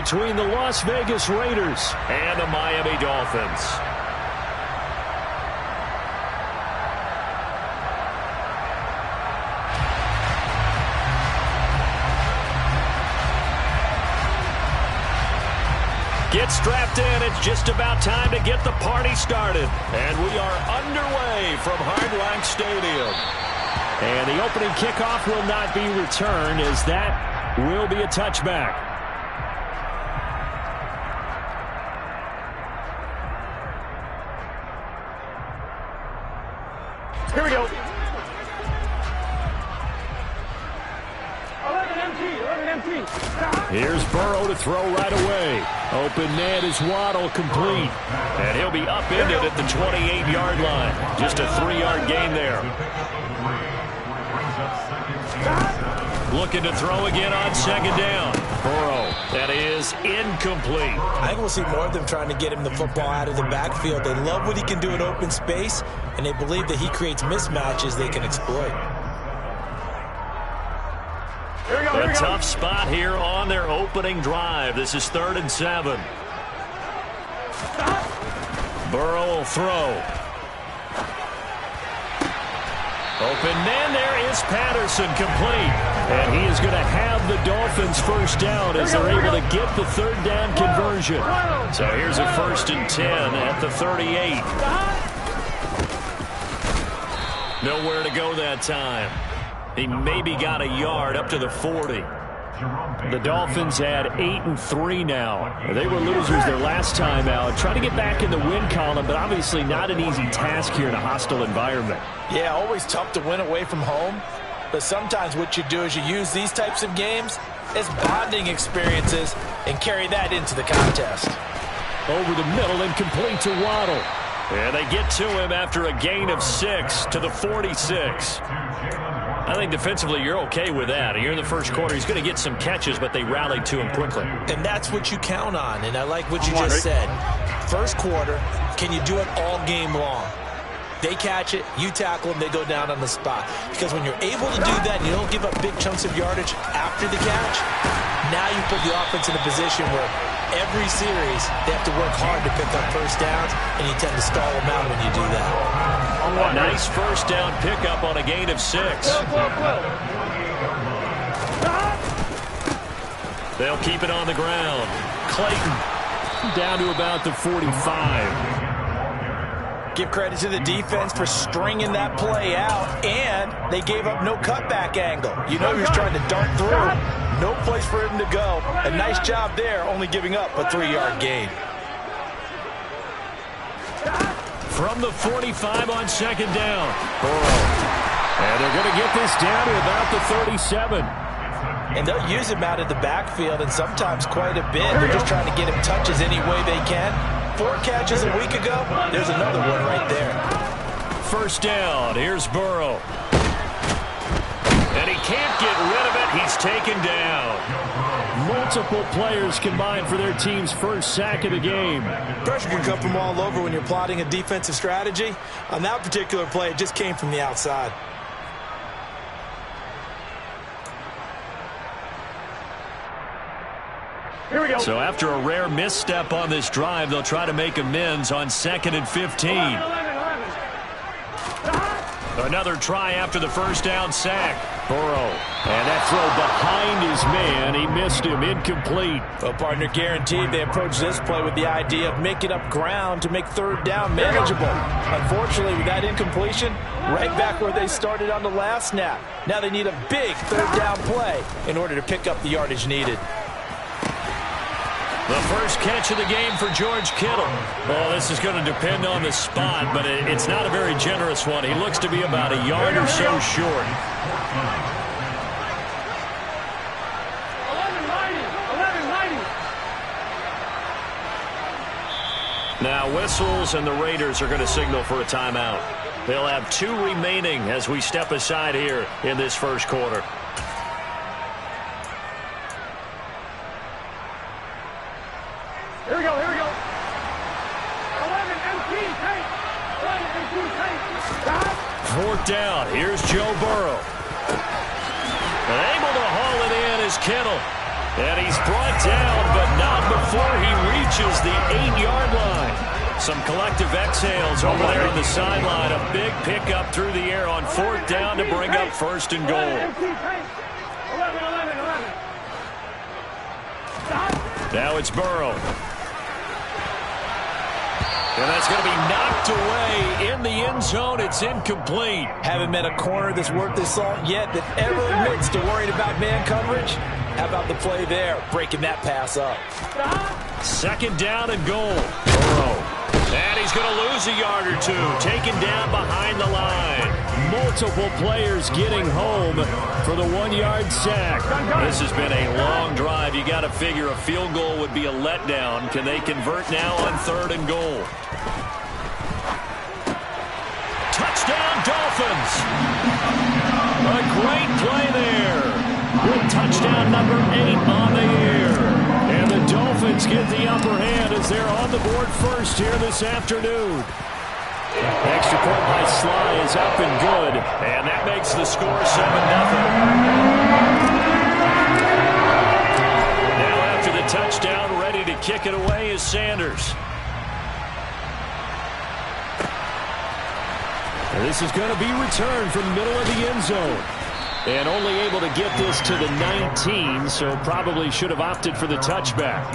between the Las Vegas Raiders and the Miami Dolphins. Get strapped in. It's just about time to get the party started. And we are underway from Hard Rock Stadium. And the opening kickoff will not be returned, as that will be a touchback. Here we go. 11 empty. Here's Burrow to throw right away. Open man is Waddle, complete. And he'll be upended at the 28-yard line. Just a 3-yard gain there. Looking to throw again on second down. Burrow, that is incomplete. I think we'll see more of them trying to get him the football out of the backfield. They love what he can do in open space, and they believe that he creates mismatches they can exploit. A tough spot here on their opening drive. This is 3rd and 7. Burrow will throw. Open man, there is Patterson, complete. And he is going to have the Dolphins first down as they're able to get the 3rd down conversion. So here's a 1st and 10 at the 38. Nowhere to go that time. He maybe got a yard up to the 40. The Dolphins had 8-3 now. They were losers their last time out. Trying to get back in the win column, but obviously not an easy task here in a hostile environment. Yeah, always tough to win away from home. But sometimes what you do is you use these types of games as bonding experiences and carry that into the contest. Over the middle and complete to Waddle. And they get to him after a gain of 6 to the 46. I think defensively you're okay with that. Here in the first quarter, he's going to get some catches, but they rallied to him quickly. And that's what you count on, and I like what you just said. First quarter, can you do it all game long? They catch it, you tackle them, they go down on the spot. Because when you're able to do that and you don't give up big chunks of yardage after the catch, now you put the offense in a position where every series they have to work hard to pick up first downs, and you tend to stall them out when you do that. A nice first down pickup on a gain of 6. They'll keep it on the ground. Clayton down to about the 45. Give credit to the defense for stringing that play out, and they gave up no cutback angle. You know he was trying to dart through. No place for him to go. A nice job there, only giving up a 3-yard gain. From the 45 on second down. Burrow. And they're going to get this down to about the 37. And they'll use him out of the backfield, and sometimes quite a bit. They're just trying to get him touches any way they can. 4 catches a week ago. There's another one right there. First down. Here's Burrow. And he can't get rid of it. He's taken down. Multiple players combined for their team's first sack of the game. Pressure can come from all over when you're plotting a defensive strategy. On that particular play, it just came from the outside. Here we go. So after a rare misstep on this drive, they'll try to make amends on 2nd and 15. 11. Another try after the first down sack. Burrow. And that throw behind his man. He missed him. Incomplete. Well, partner, guaranteed they approach this play with the idea of making up ground to make 3rd down manageable. Unfortunately, with that incompletion, right back where they started on the last snap. Now they need a big 3rd down play in order to pick up the yardage needed. The first catch of the game for George Kittle. Well, this is going to depend on the spot, but it's not a very generous one. He looks to be about a yard or so short. 11. Now whistles, and the Raiders are going to signal for a timeout. They'll have 2 remaining as we step aside here in this first quarter. Here we go. 11 empty. 11 empty. 4th down. Here's Joe Burrow. And able to haul it in is Kittle. And he's brought down, but not reaches the 8-yard line. Some collective exhales over there on the sideline. A big pickup through the air on 4th down to bring up 1st and goal. 11. Now it's Burrow. And that's going to be knocked away in the end zone. It's incomplete. Haven't met a corner that's worth his salt yet that ever admits to worrying about man coverage. How about the play there, breaking that pass up? 2nd down and goal. Burrow. And he's going to lose a yard or two. Taken down behind the line. Multiple players getting home for the 1-yard sack. This has been a long drive. You got to figure a field goal would be a letdown. Can they convert now on 3rd and goal? Touchdown, Dolphins. A great play there. With touchdown number 8 on the air. And the Dolphins get the upper hand as they're on the board first here this afternoon. Extra point by Sly is up and good. And that makes the score 7-0. Now after the touchdown, ready to kick it away is Sanders. And this is going to be returned from the middle of the end zone. And only able to get this to the 19, so probably should have opted for the touchback.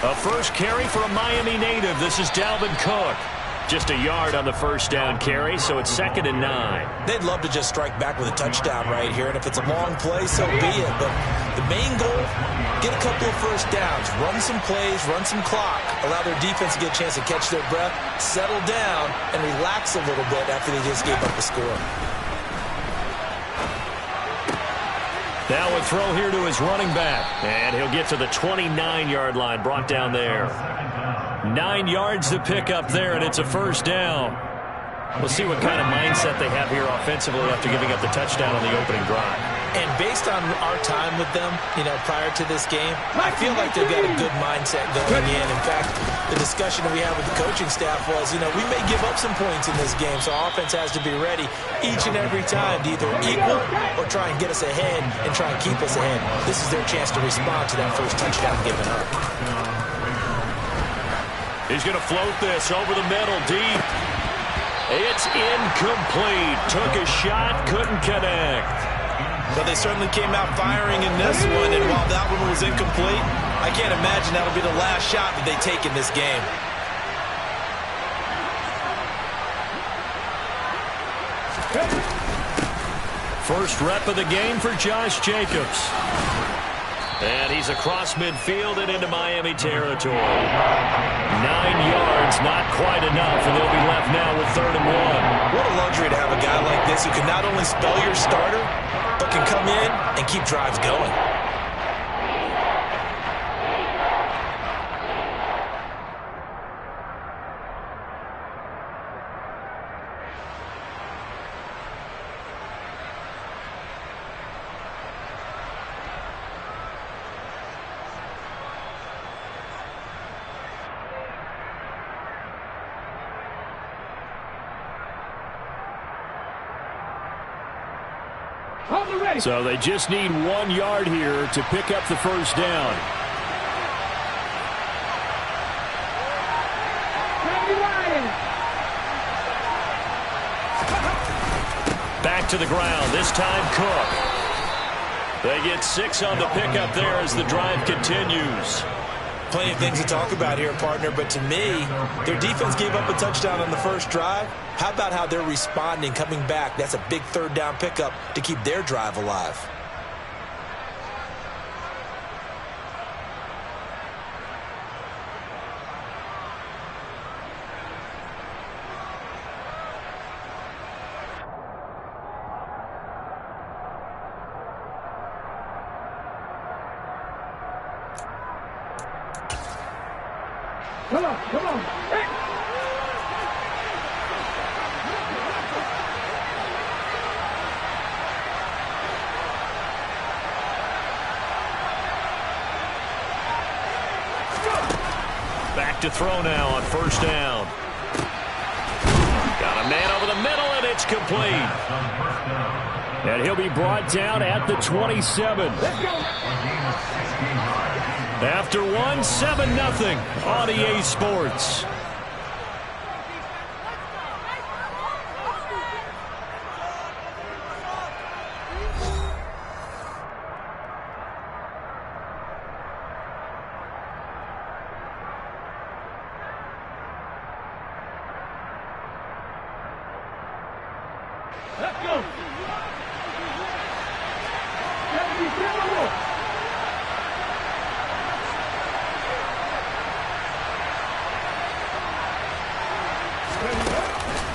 A first carry for a Miami native. This is Dalvin Cook. Just a yard on the 1st down carry, so it's 2nd and 9. They'd love to just strike back with a touchdown right here, and if it's a long play, so be it. But the main goal, get a couple of 1st downs, run some plays, run some clock, allow their defense to get a chance to catch their breath, settle down, and relax a little bit after they just gave up the score. Now a throw here to his running back. And he'll get to the 29-yard line, brought down there. 9 yards to pick up there, and it's a 1st down. We'll see what kind of mindset they have here offensively after giving up the touchdown on the opening drive. And based on our time with them, prior to this game, I feel like they've got a good mindset going in. In fact, the discussion that we had with the coaching staff was, we may give up some points in this game, so our offense has to be ready each and every time to either equal or try and get us ahead and try and keep us ahead. This is their chance to respond to that first touchdown given up. He's going to float this over the middle, deep. It's incomplete. Took a shot, couldn't connect. But they certainly came out firing in this one, and while that one was incomplete, I can't imagine that'll be the last shot that they take in this game. First rep of the game for Josh Jacobs. And he's across midfield and into Miami territory. 9 yards, not quite enough, and they'll be left now with 3rd and 1. What a luxury to have a guy like this who can not only spell your starter, but can come in and keep drives going. So they just need 1 yard here to pick up the 1st down. Back to the ground, this time Cook. They get 6 on the pickup there as the drive continues. Plenty of things to talk about here, partner, but to me, their defense gave up a touchdown on the first drive. How about how they're responding, coming back? That's a big 3rd down pickup to keep their drive alive. Come on. Hey. to throw now on first down. Got a man over the middle, and it's complete. And he'll be brought down at the 27. After one, 7-0 on EA Sports. Let's go.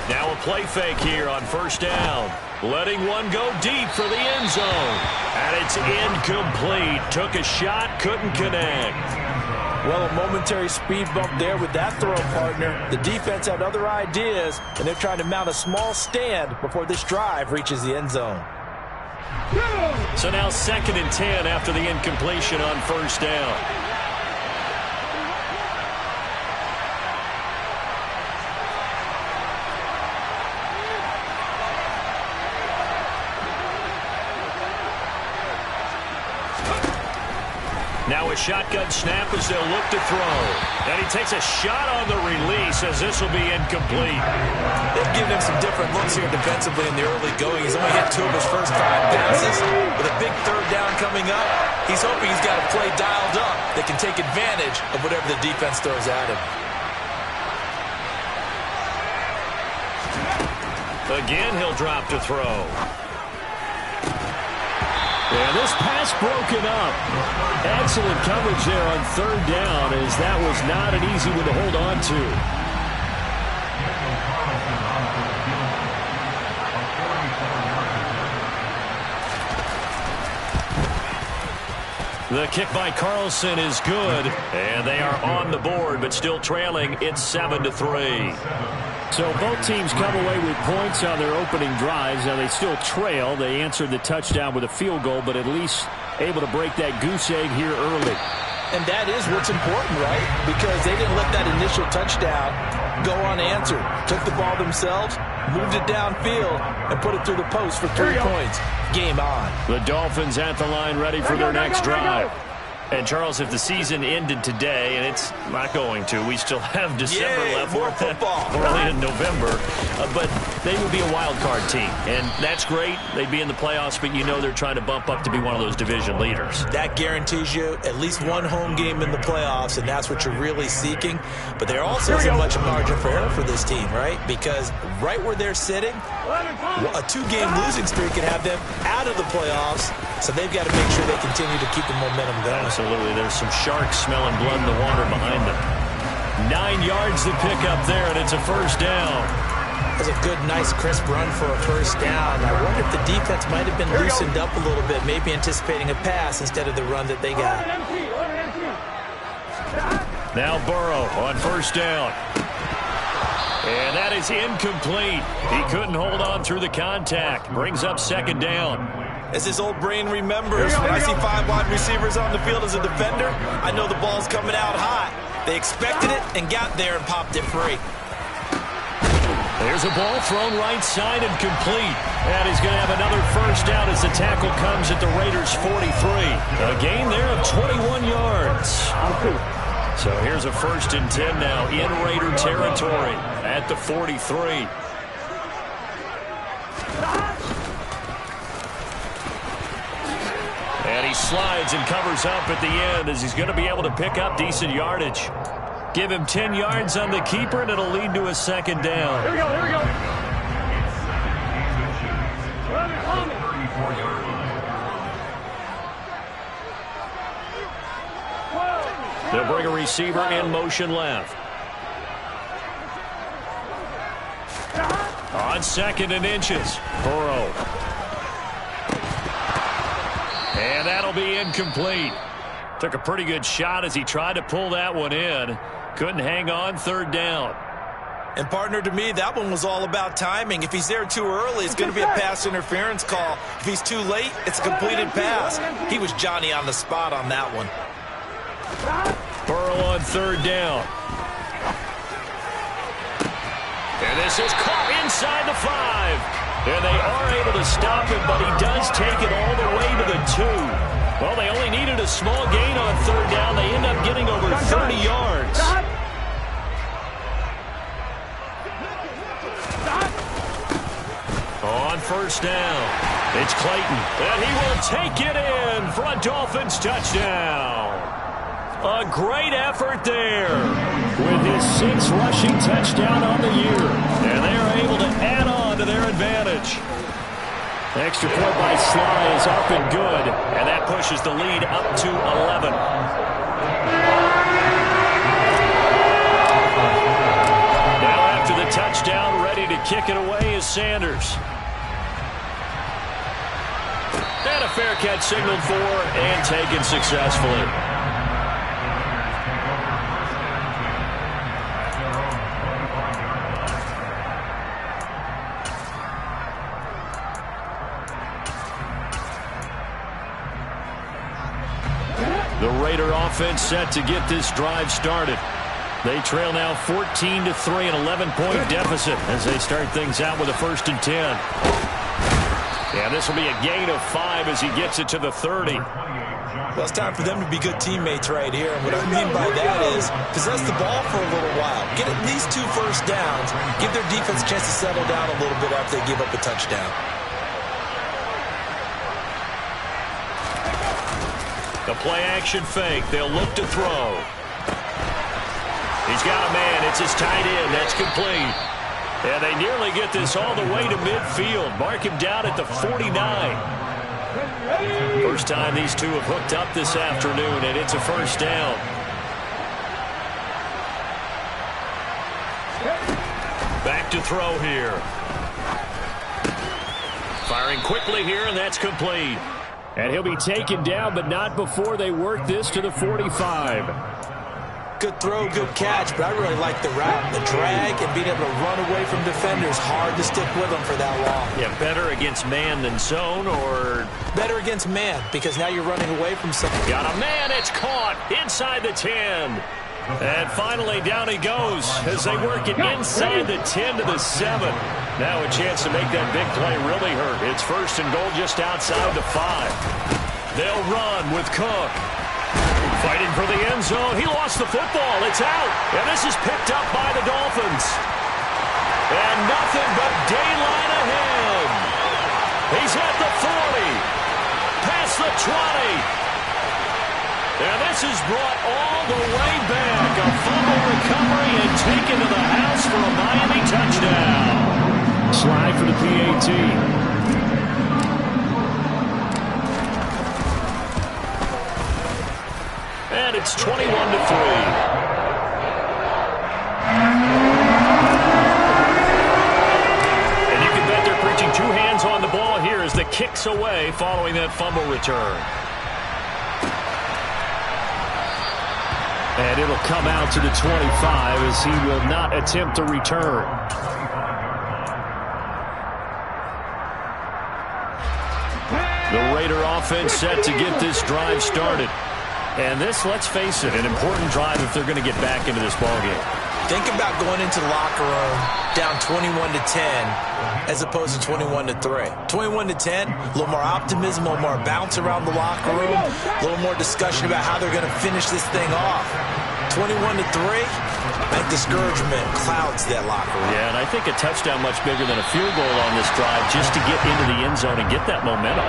Now a play fake here on first down. Letting one go deep for the end zone. And it's incomplete. Took a shot, couldn't connect. Well, a momentary speed bump there with that throw, partner. The defense had other ideas, and they're trying to mount a small stand before this drive reaches the end zone. So now 2nd and 10 after the incompletion on first down. Now a shotgun snap as they'll look to throw. And he takes a shot on the release as this will be incomplete. They've given him some different looks here defensively in the early going. He's only hit 2 of his first 5 passes. With a big third down coming up, he's hoping he's got a play dialed up that can take advantage of whatever the defense throws at him. Again, he'll drop to throw. And this pass broken up. Excellent coverage there on third down, as that was not an easy one to hold on to. The kick by Carlson is good, and they are on the board, but still trailing. It's 7-3. So both teams come away with points on their opening drives. Now they still trail. They answered the touchdown with a field goal, but at least able to break that goose egg here early. And that is what's important, right? Because they didn't let that initial touchdown go unanswered. Took the ball themselves, moved it downfield, and put it through the post for 3 points. Game on. The Dolphins at the line ready for their next drive. And, Charles, if the season ended today, and it's not going to, we still have December left. More football. Early in November. But they would be a wild card team. And that's great. They'd be in the playoffs, but you know they're trying to bump up to be one of those division leaders. That guarantees you at least one home game in the playoffs, and that's what you're really seeking. But there also isn't much margin for error for this team, right? Because right where they're sitting, a 2-game losing streak can have them out of the playoffs. So they've got to make sure they continue to keep the momentum going. Absolutely. There's some sharks smelling blood in the water behind them. 9 yards to pick up there, and it's a first down. That's a good, nice, crisp run for a first down. I wonder if the defense might have been loosened up a little bit, maybe anticipating a pass instead of the run that they got. Now Burrow on first down. And that is incomplete. He couldn't hold on through the contact. Brings up 2nd down. As his old brain remembers, when I see 5 wide receivers on the field as a defender, I know the ball's coming out hot. They expected it and got there and popped it free. There's a ball thrown right side and complete. And he's going to have another first down as the tackle comes at the Raiders' 43. A gain there of 21 yards. So here's a 1st and 10 now in Raider territory at the 43. And he slides and covers up at the end as he's going to be able to pick up decent yardage. Give him 10 yards on the keeper, and it'll lead to a 2nd down. Here we go, here we go. They'll bring a receiver in motion left. On 2nd and inches, Burrow. And that'll be incomplete. Took a pretty good shot as he tried to pull that one in. Couldn't hang on, 3rd down. And, partner, to me, that one was all about timing. If he's there too early, it's going to be a pass interference call. If he's too late, it's a completed pass. He was Johnny on the spot on that one. Burrow on 3rd down. And this is caught inside the 5. And they are able to stop him, but he does take it all the way to the 2. Well, they only needed a small gain on third down. They end up getting over 30 yards. On first down, it's Clayton, and he will take it in for a Dolphins touchdown. A great effort there with his 6th rushing touchdown on the year. And they are able to add on to their advantage. Extra point by Sly is up and good, and that pushes the lead up to 11. Now after the touchdown, ready to kick it away is Sanders. And a fair catch signaled for and taken successfully. The Raider offense set to get this drive started. They trail now 14-3, an 11-point deficit as they start things out with a 1st and 10. And this will be a gain of 5 as he gets it to the 30. Well, it's time for them to be good teammates right here. And what I mean by that is possess the ball for a little while. Get at least 2 first downs. Give their defense a chance to settle down a little bit after they give up a touchdown. The play-action fake. They'll look to throw. He's got a man. It's his tight end. That's complete. And they nearly get this all the way to midfield. Mark him down at the 49. First time these two have hooked up this afternoon, and it's a first down. Back to throw here. Firing quickly here, and that's complete. And he'll be taken down, but not before they work this to the 45. Good throw, good catch, but I really like the route. The drag and being able to run away from defenders. Hard to stick with them for that long. Yeah, better against man than zone, or? Better against man, because now you're running away from something. Got a man, it's caught inside the 10. And finally down he goes as they work it inside the 10 to the 7. Now a chance to make that big play really hurt. It's 1st and goal just outside the 5. They'll run with Cook. Fighting for the end zone. He lost the football. It's out. And this is picked up by the Dolphins. And nothing but daylight ahead. He's at the 40. Past the 20. And this is brought all the way back. A fumble recovery and taken to the house for a Miami touchdown. Slide for the PAT. And it's 21-3. And you can bet they're preaching 2 hands on the ball here as the kick's away following that fumble return. And it'll come out to the 25 as he will not attempt to return. The Raider offense set to get this drive started. And this, let's face it, an important drive if they're going to get back into this ballgame. Think about going into the locker room down 21-10 as opposed to 21-3. 21-10, a little more optimism, a little more bounce around the locker room, a little more discussion about how they're going to finish this thing off. 21-3, I think discouragement clouds that locker room. Yeah, and I think a touchdown much bigger than a field goal on this drive just to get into the end zone and get that momentum.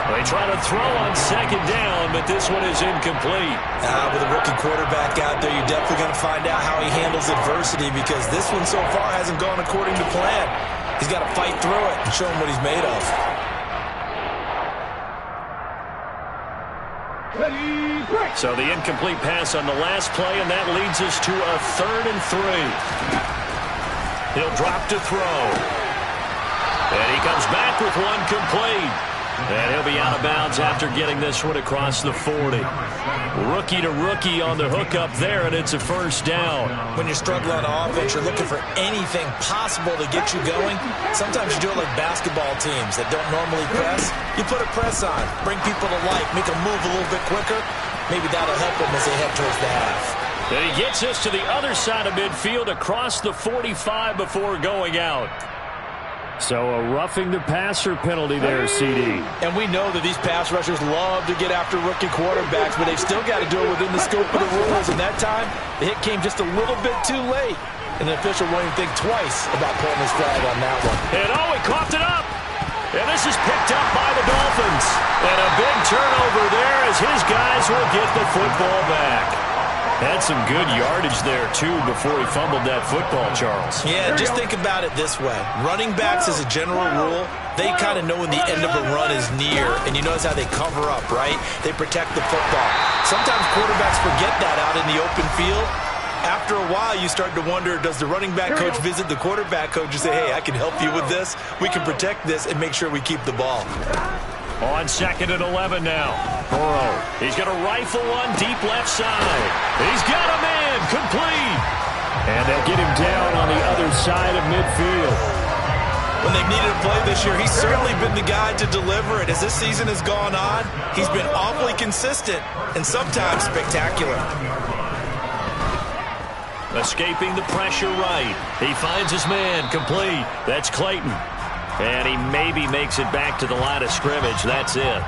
They try to throw on 2nd down, but this one is incomplete. With a rookie quarterback out there, you're definitely going to find out how he handles adversity because this one so far hasn't gone according to plan. He's got to fight through it and show him what he's made of. So the incomplete pass on the last play, and that leads us to a 3rd and 3. He'll drop to throw. And he comes back with one complete. And he'll be out of bounds after getting this one across the 40. Rookie to rookie on the hookup there, and it's a 1st down. When you're struggling on offense, you're looking for anything possible to get you going. Sometimes you do it like basketball teams that don't normally press. You put a press on, bring people to life, make them move a little bit quicker. Maybe that'll help them as they head towards the half. And he gets us to the other side of midfield across the 45 before going out. So a roughing the passer penalty there, CD. And we know that these pass rushers love to get after rookie quarterbacks, but they've still got to do it within the scope of the rules. And that time, the hit came just a little bit too late. And the official won't even think twice about pulling his flag on that one. And he coughed it up. And this is picked up by the Dolphins. And a big turnover there as his guys will get the football back. Had some good yardage there, too, before he fumbled that football, Charles. Yeah, just think about it this way. Running backs, as a general rule, they kind of know when the end of a run is near, and you notice how they cover up, right? They protect the football. Sometimes quarterbacks forget that out in the open field. After a while, you start to wonder, does the running back coach visit the quarterback coach and say, hey, I can help you with this, we can protect this, and make sure we keep the ball. On 2nd and 11 now. Burrow. He's going to rifle one deep left side. He's got a man complete. And they'll get him down on the other side of midfield. When they've needed a play this year, he's certainly been the guy to deliver it. As this season has gone on, he's been awfully consistent and sometimes spectacular. Escaping the pressure right. He finds his man complete. That's Clayton. And he maybe makes it back to the line of scrimmage. That's it.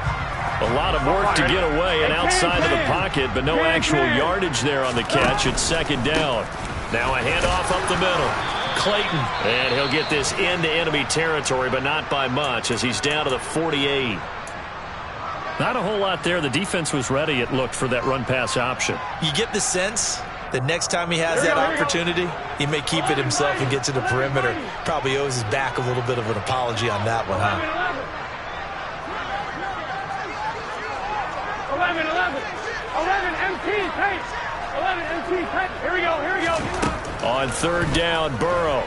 A lot of work to get away and outside of the pocket, but no actual yardage there on the catch. It's 2nd down. Now a handoff up the middle. Clayton. And he'll get this into enemy territory, but not by much as he's down to the 48. Not a whole lot there. The defense was ready, it looked, for that run-pass option. You get the sense that next time he has that opportunity, he may keep it himself and get to the perimeter. Probably owes his back a little bit of an apology on that one, huh? 11 MT tape. 11 MT tape. Here we go. On 3rd down, Burrow.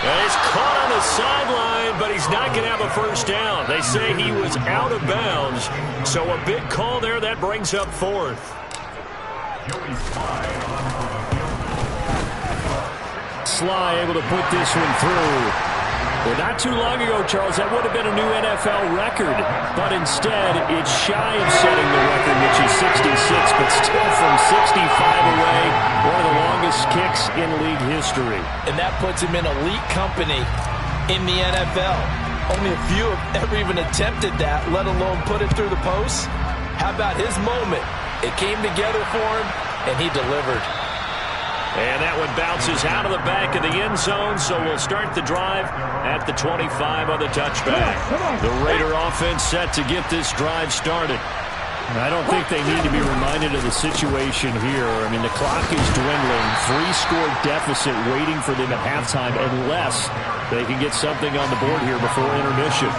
And he's caught on the sideline, but he's not going to have a first down. They say he was out of bounds. So a big call there. That brings up 4th. Sly able to put this one through. Well, not too long ago, Charles, that would have been a new NFL record. But instead, it's shy of setting the record, which is 66, but still from 65 away, one of the longest kicks in league history. And that puts him in elite company in the NFL. Only a few have ever even attempted that, let alone put it through the post. How about his moment? It came together for him, and he delivered. And that one bounces out of the back of the end zone, so we'll start the drive at the 25 on the touchback. The Raider offense set to get this drive started. I don't think they need to be reminded of the situation here. I mean, the clock is dwindling. 3-score deficit waiting for them at halftime unless they can get something on the board here before intermission.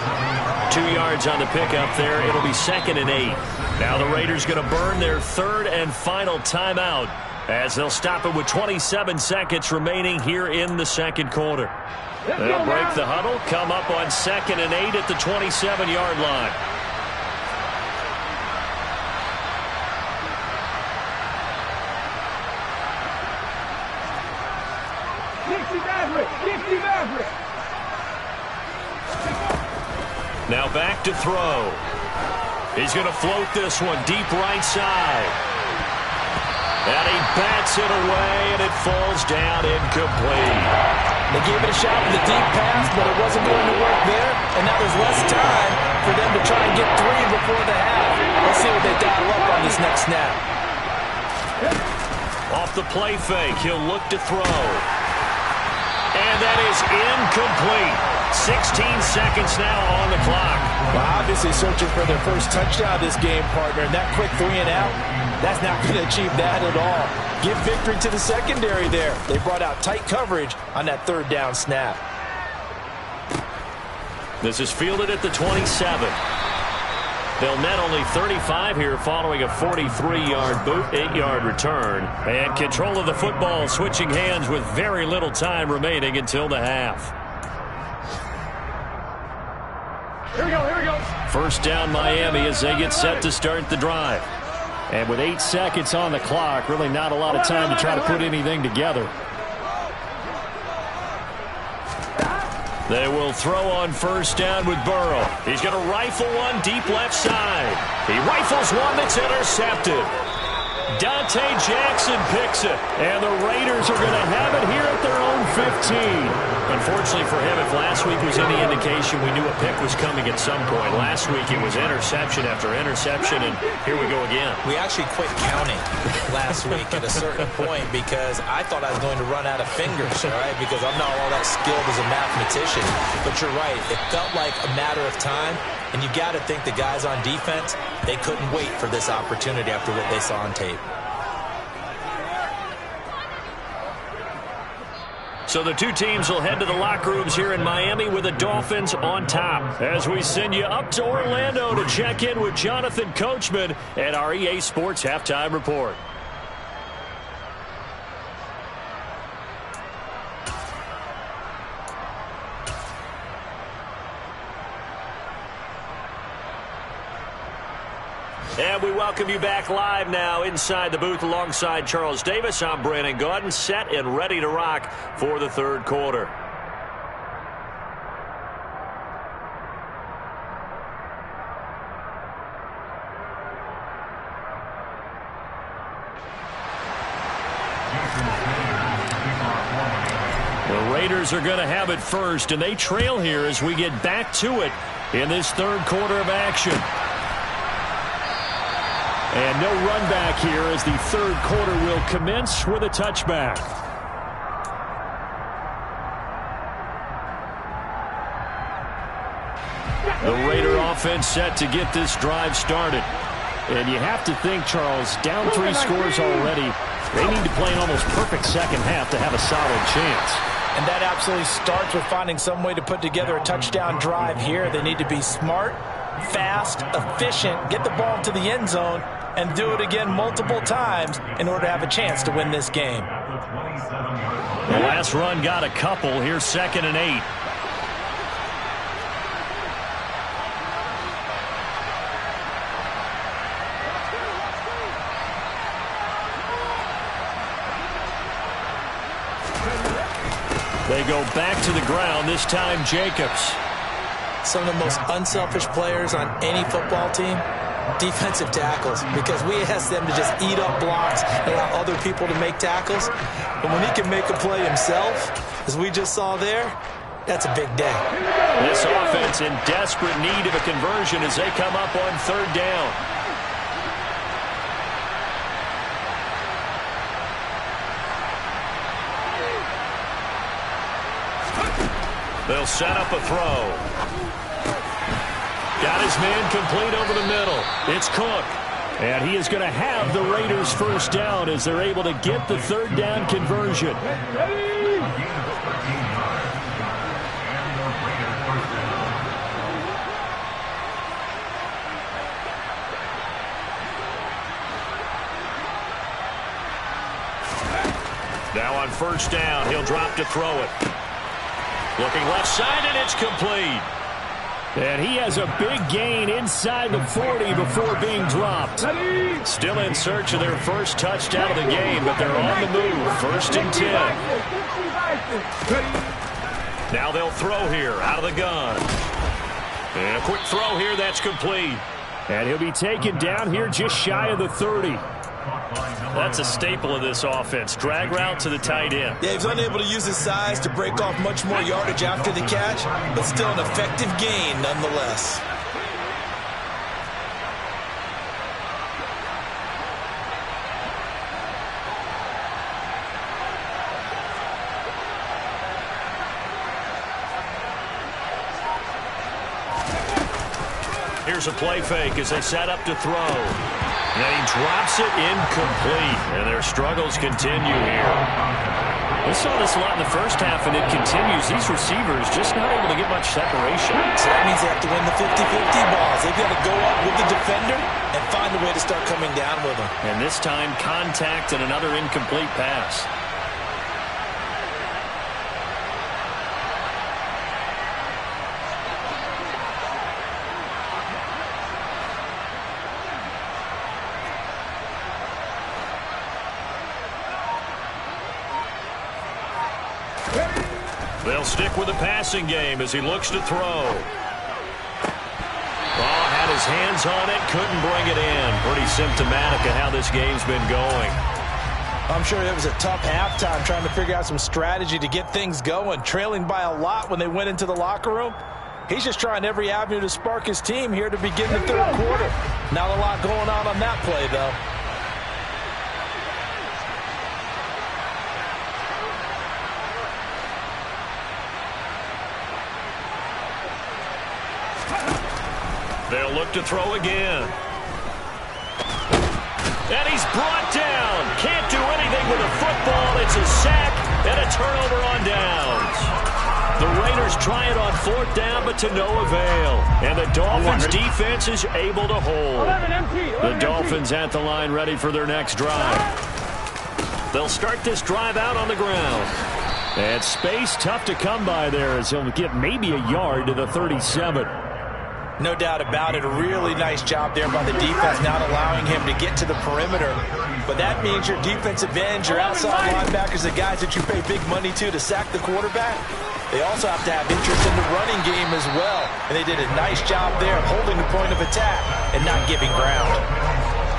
2 yards on the pickup there. It'll be 2nd and 8. Now the Raiders going to burn their 3rd and final timeout as they'll stop it with 27 seconds remaining here in the 2nd quarter. They'll break the huddle, come up on 2nd and 8 at the 27-yard line. Now back to throw. He's going to float this one deep right side. And he bats it away, and it falls down incomplete. They gave it a shot with a deep pass, but it wasn't going to work there. And now there's less time for them to try and get 3 before the half. Let's see what they dial up on this next snap. Off the play fake, he'll look to throw. And that is incomplete. 16 seconds now on the clock. Well, obviously searching for their first touchdown this game, partner. And that quick 3 and out, that's not going to achieve that at all. Give victory to the secondary there. They brought out tight coverage on that 3rd down snap. This is fielded at the 27. They'll net only 35 here following a 43-yard boot, 8-yard return. And control of the football switching hands with very little time remaining until the half. Here we go. First down Miami as they get set to start the drive. And with 8 seconds on the clock, really not a lot of time to try to put anything together. They will throw on first down with Burrow. He's going to rifle one deep left side. He rifles one that's intercepted. Dante Jackson picks it. And the Raiders are going to have it here at their own 15. Unfortunately for him, if last week was any indication, we knew a pick was coming at some point. Last week it was interception after interception, and here we go again. We actually quit counting last week at a certain point because I thought I was going to run out of fingers, all right, because I'm not all that skilled as a mathematician. But you're right. It felt like a matter of time, and you got to think the guys on defense, they couldn't wait for this opportunity after what they saw on tape. So the two teams will head to the locker rooms here in Miami with the Dolphins on top. As we send you up to Orlando to check in with Jonathan Coachman at our EA Sports Halftime Report. And we welcome you back live now inside the booth alongside Charles Davis. I'm Brandon Gaudin, set and ready to rock for the third quarter. The Raiders are going to have it first, and they trail here as we get back to it in this third quarter of action. And no run back here as the third quarter will commence with a touchback. The Raider offense set to get this drive started. And you have to think, Charles, down 3 scores already. They need to play an almost perfect second half to have a solid chance. And that absolutely starts with finding some way to put together a touchdown drive here. They need to be smart, fast, efficient, get the ball to the end zone, and do it again multiple times in order to have a chance to win this game. The last run got a couple. Here's 2nd and 8. They go back to the ground, this time Jacobs. Some of the most unselfish players on any football team, defensive tackles, because we ask them to just eat up blocks and allow other people to make tackles. But when he can make a play himself, as we just saw there, that's a big day. This offense in desperate need of a conversion as they come up on 3rd down. They'll set up a throw. Got his man complete over the middle. It's Cook. And he is going to have the Raiders first down as they're able to get the 3rd down conversion. Now on 1st down, he'll drop to throw it. Looking left side, and it's complete. And he has a big gain inside the 40 before being dropped. Still in search of their first touchdown of the game, but they're on the move. 1st and 10. Now they'll throw here out of the gun. And a quick throw here, that's complete. And he'll be taken down here just shy of the 30. That's a staple of this offense. Drag route to the tight end. Yeah, he's unable to use his size to break off much more yardage after the catch, but still an effective gain nonetheless. Here's a play fake as they set up to throw. And he drops it incomplete. And their struggles continue here. We saw this a lot in the first half, and it continues. These receivers just not able to get much separation. So that means they have to win the 50-50 balls. They've got to go up with the defender and find a way to start coming down with them. And this time, contact and another incomplete pass. They'll stick with the passing game as he looks to throw. Oh, had got his hands on it, couldn't bring it in. Pretty symptomatic of how this game's been going. I'm sure it was a tough halftime trying to figure out some strategy to get things going, trailing by a lot when they went into the locker room. He's just trying every avenue to spark his team here to begin the third quarter. Not a lot going on that play, though. They'll look to throw again. And he's brought down. Can't do anything with a football. It's a sack and a turnover on downs. The Raiders try it on fourth down, but to no avail. And the Dolphins defense is able to hold. The Dolphins at the line ready for their next drive. They'll start this drive out on the ground. And space tough to come by there as he'll get maybe a yard to the 37. No doubt about it. A really nice job there by the defense, not allowing him to get to the perimeter. But that means your defensive ends, your outside linebackers, the guys that you pay big money to sack the quarterback, they also have to have interest in the running game as well. And they did a nice job there of holding the point of attack and not giving ground.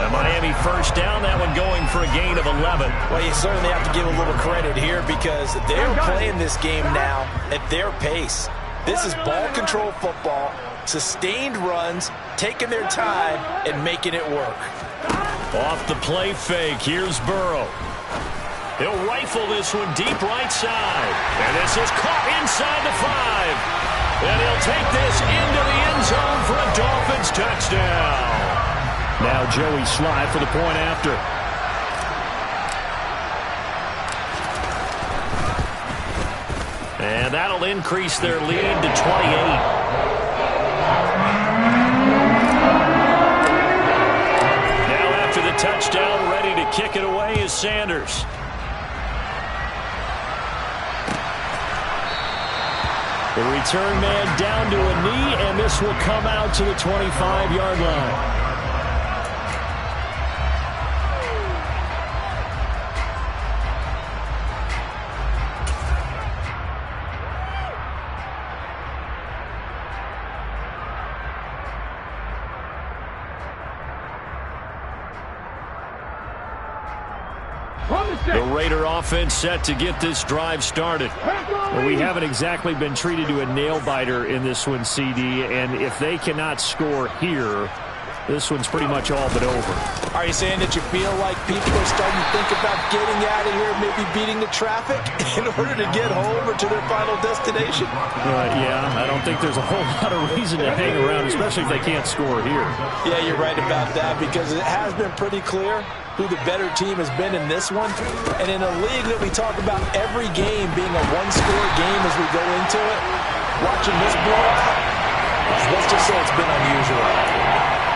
A Miami first down, that one going for a gain of 11. Well, you certainly have to give a little credit here because they're playing this game now at their pace. This is ball control football, sustained runs, taking their time, and making it work. Off the play fake, here's Burrow. He'll rifle this one deep right side. And this is caught inside the 5. And he'll take this into the end zone for a Dolphins touchdown. Now Joey Sly for the point after. And that'll increase their lead to 28. After the touchdown, ready to kick it away is Sanders. The return man down to a knee, and this will come out to the 25-yard line. The Raider offense set to get this drive started. Well, we haven't exactly been treated to a nail-biter in this one, CD, and if they cannot score here, this one's pretty much all but over. Are you saying that you feel like people are starting to think about getting out of here, maybe beating the traffic in order to get home or to their final destination? Yeah, I don't think there's a whole lot of reason to hang around, especially if they can't score here. Yeah, you're right about that because it has been pretty clear who the better team has been in this one. And in a league that we talk about every game being a one-score game as we go into it, watching this blowout, let's just say it's been unusual.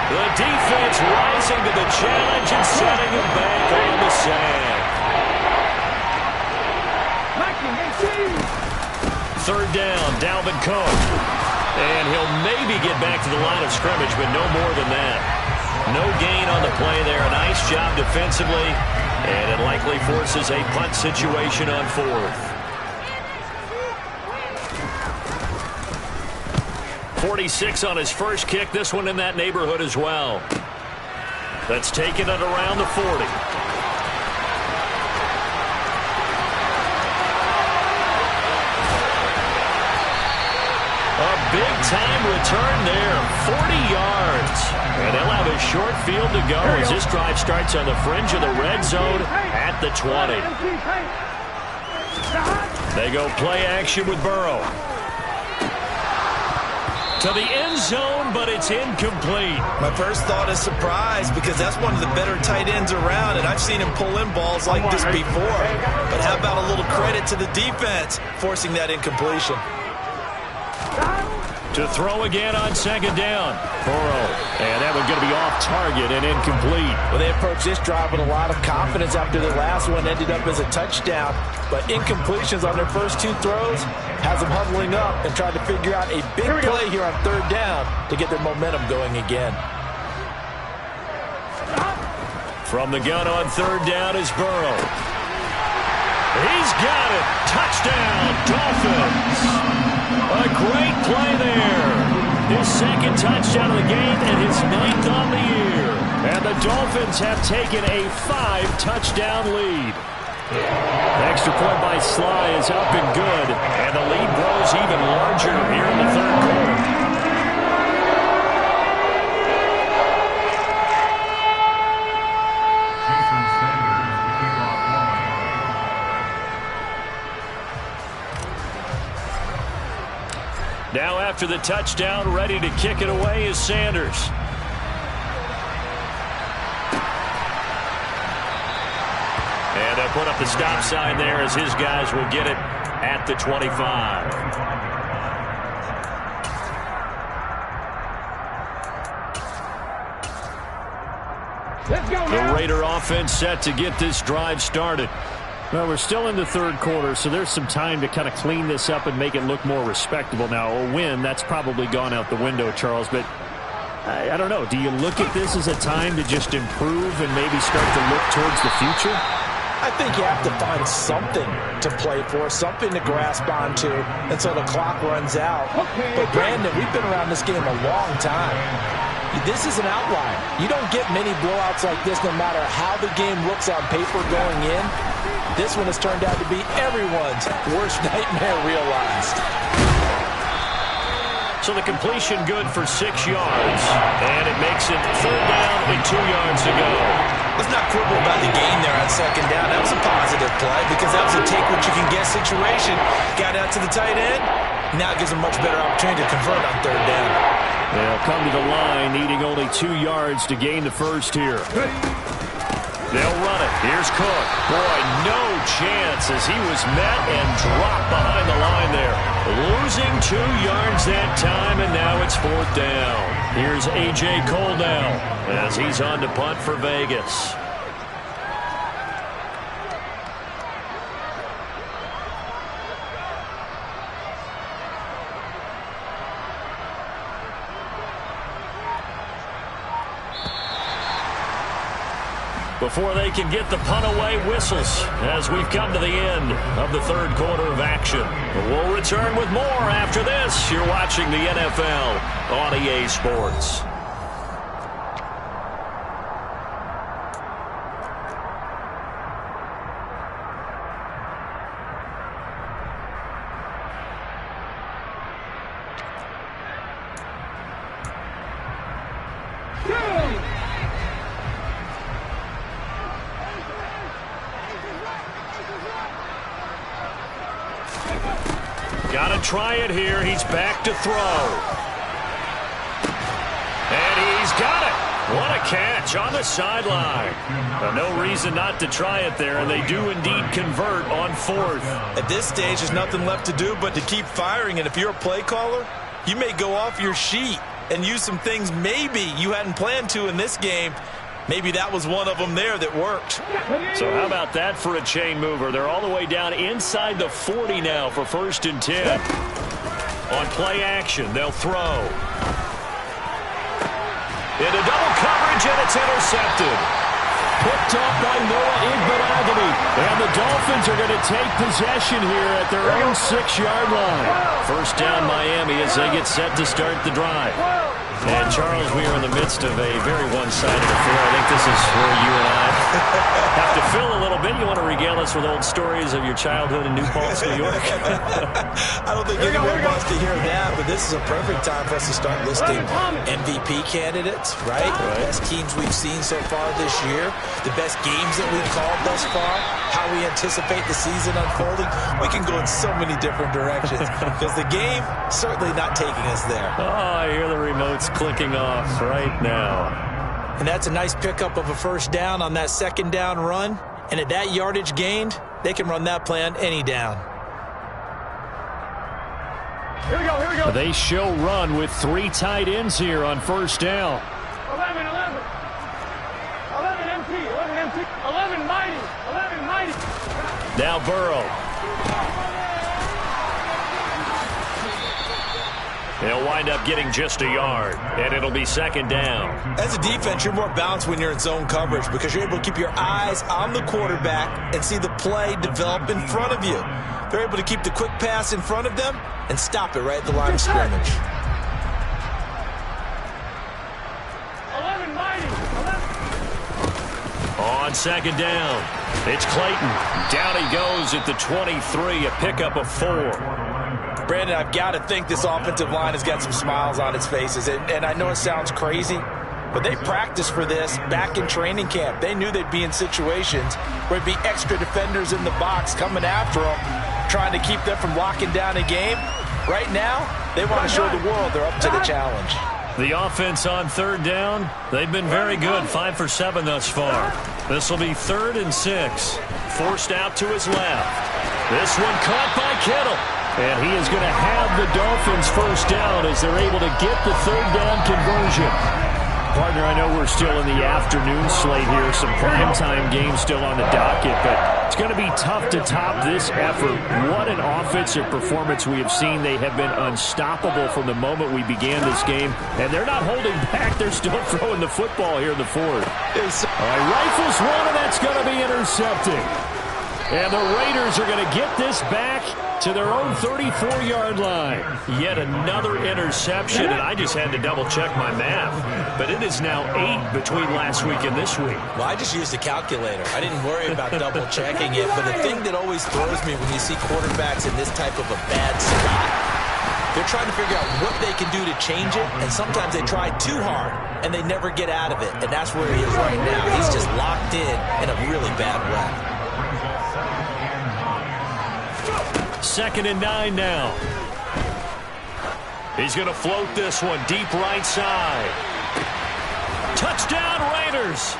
The defense rising to the challenge and setting him back on the sand. Third down, Dalvin Cook. And he'll maybe get back to the line of scrimmage, but no more than that. No gain on the play there. A nice job defensively, and it likely forces a punt situation on fourth. 46 on his first kick. This one in that neighborhood as well. That's taken it around the 40. A big-time return there, 40 yards. And they'll have a short field to go as this drive starts on the fringe of the red zone at the 20. They go play action with Burrow. To the end zone, but it's incomplete. My first thought is surprise because that's one of the better tight ends around, and I've seen him pull in balls like this before. But how about a little credit to the defense forcing that incompletion? To throw again on second down. Burrow. And that one's going to be off target and incomplete. Well, they approached this drive with a lot of confidence after their last one ended up as a touchdown. But incompletions on their first two throws has them huddling up and trying to figure out a big play here on third down to get their momentum going again. From the gun on third down is Burrow. He's got it. Touchdown, Dolphins. A great play there. His second touchdown of the game and his 9th on the year. And the Dolphins have taken a 5-touchdown lead. Extra point by Sly is up and good. And the lead grows even larger here in the third quarter. Now after the touchdown, ready to kick it away is Sanders. And they'll put up the stop sign there as his guys will get it at the 25. Let's go, The man. Raider offense set to get this drive started. Well, we're still in the third quarter, so there's some time to kind of clean this up and make it look more respectable. Now, a win, that's probably gone out the window, Charles, but I don't know. Do you look at this as a time to just improve and maybe start to look towards the future? I think you have to find something to play for, something to grasp onto until the clock runs out. But, Brandon, we've been around this game a long time. This is an outlier. You don't get many blowouts like this no matter how the game looks on paper going in. This one has turned out to be everyone's worst nightmare realized. So the completion good for 6 yards, and it makes it 3rd down and 2 yards to go. Let's not quibble about the gain there on 2nd down. That was a positive play because that was a take-what-you-can-get situation. Got out to the tight end. Now it gives a much better opportunity to convert on 3rd down. They'll come to the line, needing only 2 yards to gain the first here. They'll run it. Here's Cook. Boy, no chance as he was met and dropped behind the line there. Losing 2 yards that time, and now it's 4th down. Here's A.J. Coldell as he's on to punt for Vegas. Before they can get the punt away, whistles as we've come to the end of the third quarter of action. We'll return with more after this. You're watching the NFL on EA Sports. Got to try it here. He's back to throw. And he's got it. What a catch on the sideline. No reason not to try it there, and they do indeed convert on 4th. At this stage, there's nothing left to do but to keep firing, and if you're a play caller, you may go off your sheet and use some things maybe you hadn't planned to in this game. Maybe that was one of them there that worked. So how about that for a chain mover? They're all the way down inside the 40 now for 1st and 10. On play action, they'll throw. Into double coverage, and it's intercepted. Picked off by Noah Igbenogany. And the Dolphins are going to take possession here at their own 6-yard line. 1st down Miami as they get set to start the drive. And, Charles, we are in the midst of a very one-sided affair. I think this is where you and I have to fill a little bit. You want to regale us with old stories of your childhood in New Paltz, New York? I don't think anyone wants to hear that, but this is a perfect time for us to start listing MVP candidates, right? The best teams we've seen so far this year, the best games that we've called thus far, how we anticipate the season unfolding. We can go in so many different directions because the game certainly not taking us there. Oh, I hear the remotes clicking off right now. And that's a nice pickup of a 1st down on that 2nd down run. And at that yardage gained, they can run that play on any down. Here we go, here we go. They show run with 3 tight ends here on 1st down. 11, 11. 11 MT, 11 MT. 11 mighty, 11 mighty. Now Burrow. They'll wind up getting just a yard, and it'll be 2nd down. As a defense, you're more balanced when you're in zone coverage because you're able to keep your eyes on the quarterback and see the play develop in front of you. They're able to keep the quick pass in front of them and stop it right at the line of scrimmage. on second down. It's Clayton. Down he goes at the 23, a pickup of 4. Brandon, I've got to think this offensive line has got some smiles on its faces. And I know it sounds crazy, but they practiced for this back in training camp. They knew they'd be in situations where there'd be extra defenders in the box coming after them, trying to keep them from locking down a game. Right now, they want to show the world they're up to the challenge. The offense on third down, they've been very good, 5 for 7 thus far. This will be 3rd and 6. Forced out to his left. This one caught by Kittle. And he is going to have the Dolphins first down as they're able to get the 3rd down conversion. Partner, I know we're still in the afternoon slate here, some primetime games still on the docket, but it's going to be tough to top this effort. What an offensive performance we have seen. They have been unstoppable from the moment we began this game, and they're not holding back. They're still throwing the football here in the 4th. All right, rifles one, and that's going to be intercepted. And the Raiders are going to get this back to their own 34-yard line. Yet another interception, and I just had to double-check my math. But it is now 8 between last week and this week. Well, I just used a calculator. I didn't worry about double-checking it. But the thing that always throws me when you see quarterbacks in this type of a bad spot, they're trying to figure out what they can do to change it, and sometimes they try too hard, and they never get out of it. And that's where he is right now. He's just locked in a really bad way. 2nd and 9 now. He's going to float this one deep right side. Touchdown, Raiders.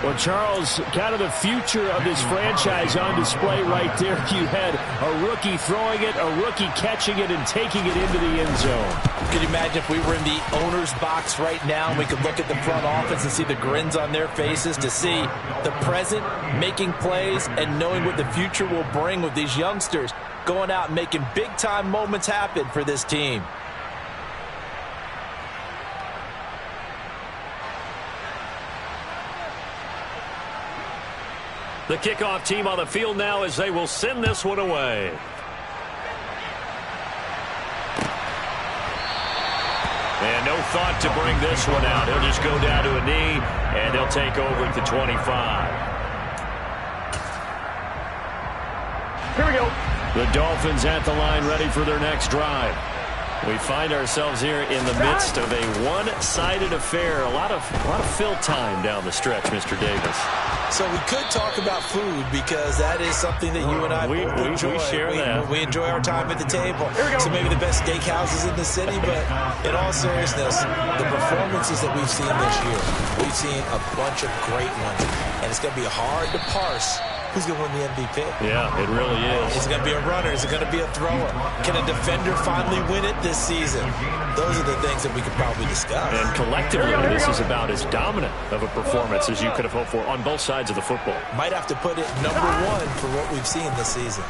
Well, Charles, kind of the future of this franchise on display right there. You had a rookie throwing it, a rookie catching it, and taking it into the end zone. Could you imagine if we were in the owner's box right now and we could look at the front office and see the grins on their faces, to see the present making plays and knowing what the future will bring with these youngsters going out and making big-time moments happen for this team. The kickoff team on the field now as they will send this one away. And no thought to bring this one out. He'll just go down to a knee, and they'll take over at the 25. Here we go. The Dolphins at the line ready for their next drive. We find ourselves here in the midst of a one-sided affair. A lot of fill time down the stretch, Mr. Davis. So we could talk about food because that is something that you and I both enjoy. We share that. We enjoy our time at the table. So maybe the best steakhouses in the city, but in all seriousness, the performances that we've seen this year, we've seen a bunch of great ones, and it's going to be hard to parse who's going to win the MVP. Yeah, it really is. Is it going to be a runner? Is it going to be a thrower? Can a defender finally win it this season? Those are the things that we could probably discuss. And collectively, this is about as dominant of a performance as you could have hoped for on both sides of the football. Might have to put it number 1 for what we've seen this season.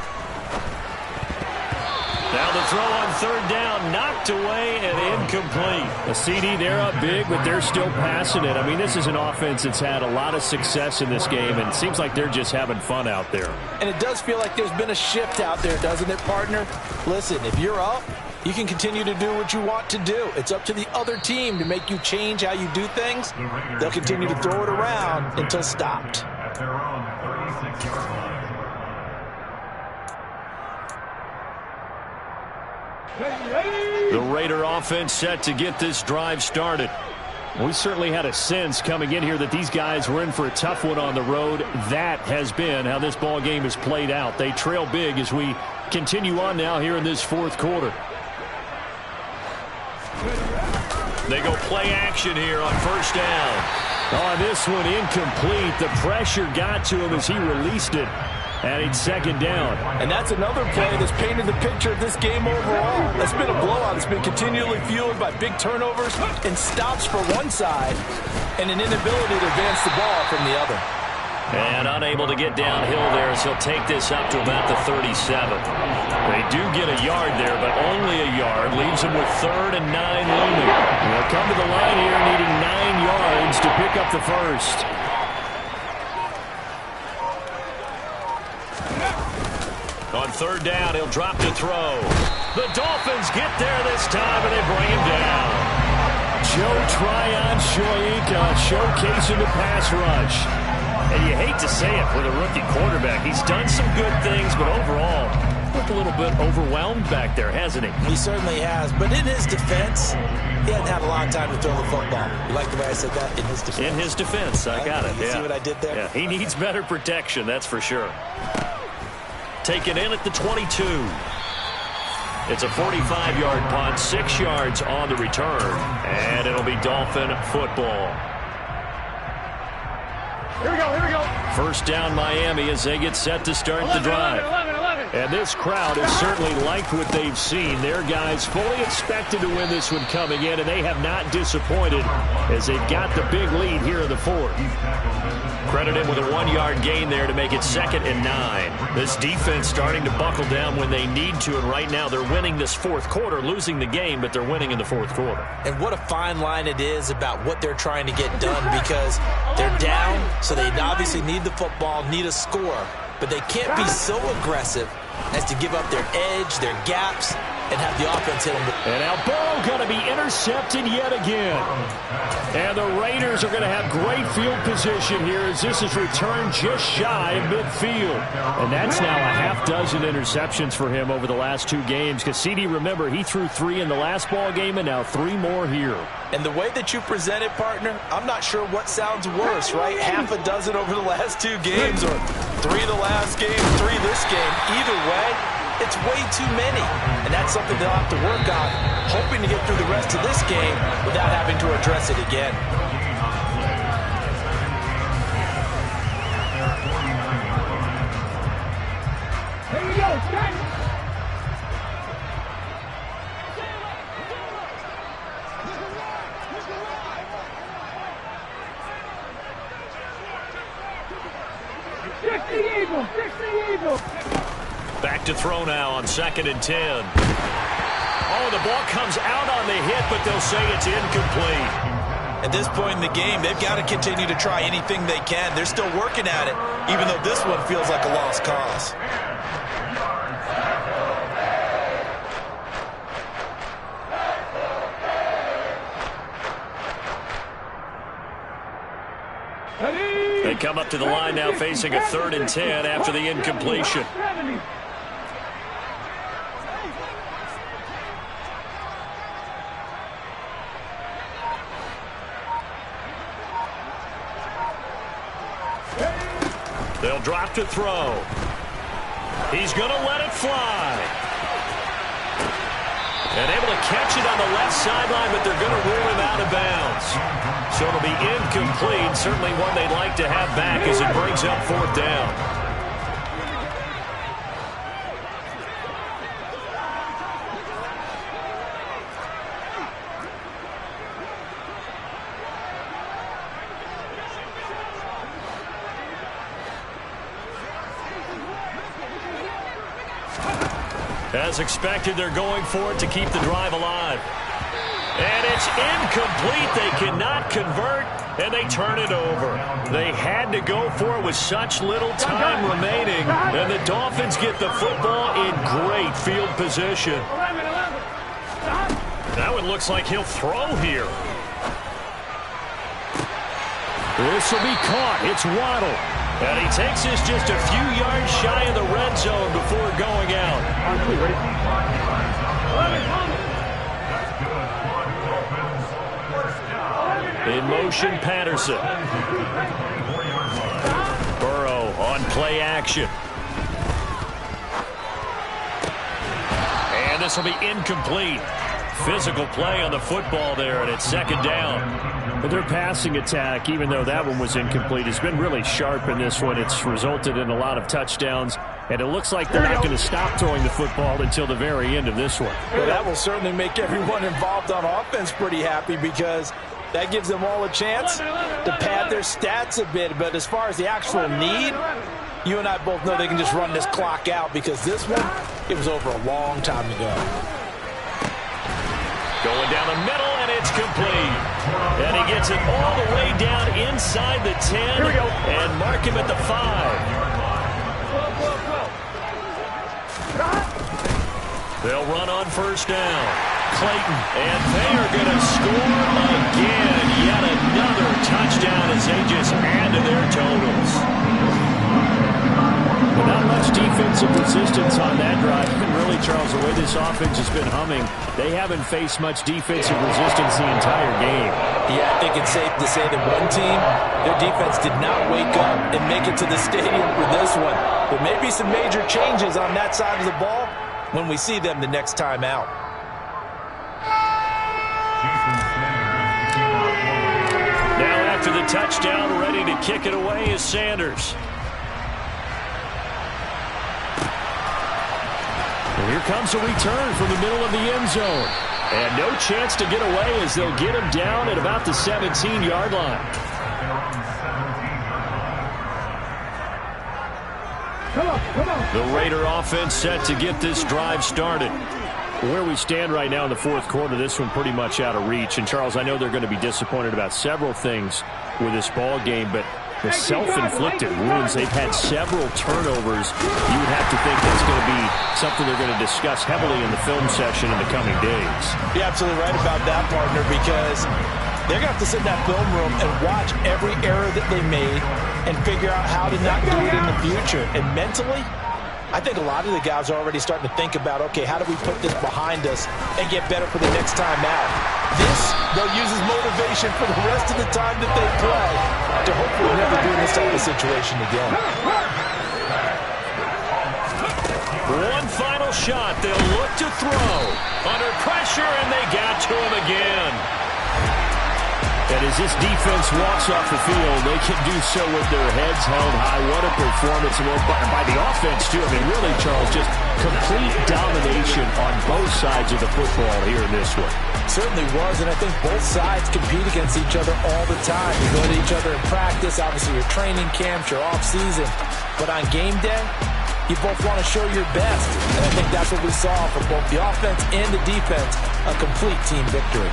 Now the throw on third down, knocked away and incomplete. A CD, they're up big, but they're still passing it. I mean, this is an offense that's had a lot of success in this game, and it seems like they're just having fun out there. And it does feel like there's been a shift out there, doesn't it, partner? Listen, if you're up, you can continue to do what you want to do. It's up to the other team to make you change how you do things. They'll continue to throw it around until stopped. The Raider offense set to get this drive started. We certainly had a sense coming in here that these guys were in for a tough one on the road. That has been how this ball game has played out. They trail big as we continue on now here in this 4th quarter. They go play action here on first down. On this one, incomplete. The pressure got to him as he released it. And it's second down. And that's another play that's painted the picture of this game overall. It's been a blowout. It's been continually fueled by big turnovers and stops for one side and an inability to advance the ball from the other. And unable to get downhill there as he'll take this up to about the 37. They do get a yard there, but only a yard. Leaves them with 3rd and 9 looming. They'll come to the line here needing 9 yards to pick up the first. On third down, he'll drop to throw. The Dolphins get there this time, and they bring him down. Joe Tryon-Shoyinka showcasing the pass rush. And you hate to say it for the rookie quarterback. He's done some good things, but overall, looked a little bit overwhelmed back there, hasn't he? He certainly has. But in his defense, he hasn't had a lot of time to throw the football. You like the way I said that? In his defense. In his defense. I got it. You see what I did there? Yeah, he needs better protection, that's for sure. Taken in at the 22. It's a 45-yard punt, 6 yards on the return, and it'll be Dolphin football. Here we go. First down Miami as they get set to start the drive. 11. And this crowd has certainly liked what they've seen. Their guys fully expected to win this one coming in, and they have not disappointed as they've got the big lead here in the fourth. Credit him with a 1-yard gain there to make it 2nd and 9. This defense starting to buckle down when they need to, and right now they're winning this fourth quarter, losing the game, but they're winning in the fourth quarter. And what a fine line it is about what they're trying to get done, because they're down, so they obviously need the football, need a score, but they can't be so aggressive as to give up their edge, their gaps, and have the offense hit them. And now Burrow going to be intercepted yet again. And the Raiders are going to have great field position here as this is returned just shy of midfield. And that's now a half dozen interceptions for him over the last 2 games. Because CD, remember, he threw 3 in the last ball game and now 3 more here. And the way that you present it, partner, I'm not sure what sounds worse, right? Half a dozen over the last 2 games, or 3 the last game, 3 this game. Either way, it's way too many. And that's something they'll have to work on, hoping to get through the rest of this game without having to address it again. Here we go. Check. Fix the eagle. Back to throw now on 2nd and 10. Oh, the ball comes out on the hit, but they'll say it's incomplete. At this point in the game, they've got to continue to try anything they can. They're still working at it, even though this one feels like a lost cause. They come up to the line now facing a 3rd and 10 after the incompletion. They'll drop to throw. He's going to let it fly. And able to catch it on the left sideline, but they're going to rule him out of bounds. So it'll be incomplete. Certainly one they'd like to have back as it brings up 4th down. As expected, they're going for it to keep the drive alive. And it's incomplete. They cannot convert, and they turn it over. They had to go for it with such little time remaining, and the Dolphins get the football in great field position. That one looks like he'll throw here. This will be caught. It's Waddle. And he takes this just a few yards shy of the red zone before going out. In motion, Patterson. Burrow on play action. And this will be incomplete. Physical play on the football there, and it's 2nd down. But their passing attack, even though that one was incomplete, has been really sharp in this one. It's resulted in a lot of touchdowns, and it looks like they're not going to stop throwing the football until the very end of this one. Well, that will certainly make everyone involved on offense pretty happy, because that gives them all a chance to pad their stats a bit. But as far as the actual need, you and I both know they can just run this clock out, because this one, it was over a long time ago. Going down the middle, and it's complete. And he gets it all the way down inside the 10 and mark him at the 5. They'll run on 1st down. Clayton. And they are going to score again. Yet another touchdown as they just add to their totals. Not much defensive resistance on that drive. And really, Charles, the way this offense has been humming, they haven't faced much defensive resistance the entire game. Yeah, I think it's safe to say that one team, their defense did not wake up and make it to the stadium for this one. There may be some major changes on that side of the ball when we see them the next time out. Now after the touchdown, ready to kick it away is Sanders. And here comes a return from the middle of the end zone. And no chance to get away as they'll get him down at about the 17-yard line. The Raider offense set to get this drive started. Where we stand right now in the fourth quarter, this one pretty much out of reach. And, Charles, I know they're going to be disappointed about several things with this ball game, but the self-inflicted wounds, they've had several turnovers. You would have to think that's going to be something they're going to discuss heavily in the film session in the coming days. You're absolutely right about that, partner, because they're going to have to sit in that film room and watch every error that they made and figure out how to not do it in the future. And mentally, I think a lot of the guys are already starting to think about, okay, how do we put this behind us and get better for the next time out? This, they'll use as motivation for the rest of the time that they play to hopefully never be in this type of situation again. One final shot. They'll look to throw. Under pressure, and they got to him again. And as this defense walks off the field, they can do so with their heads held high. What a performance by the offense, too. I mean, really, Charles, just complete domination on both sides of the football here in this one. Certainly was, and I think both sides compete against each other all the time. You go to each other in practice, obviously your training camps, your off-season. But on game day, you both want to show your best. And I think that's what we saw from both the offense and the defense, a complete team victory.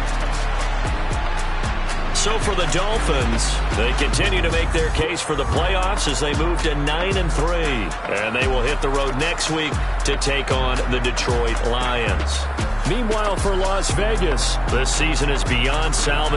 So for the Dolphins, they continue to make their case for the playoffs as they move to 9-3. And they will hit the road next week to take on the Detroit Lions. Meanwhile, for Las Vegas, this season is beyond salvage.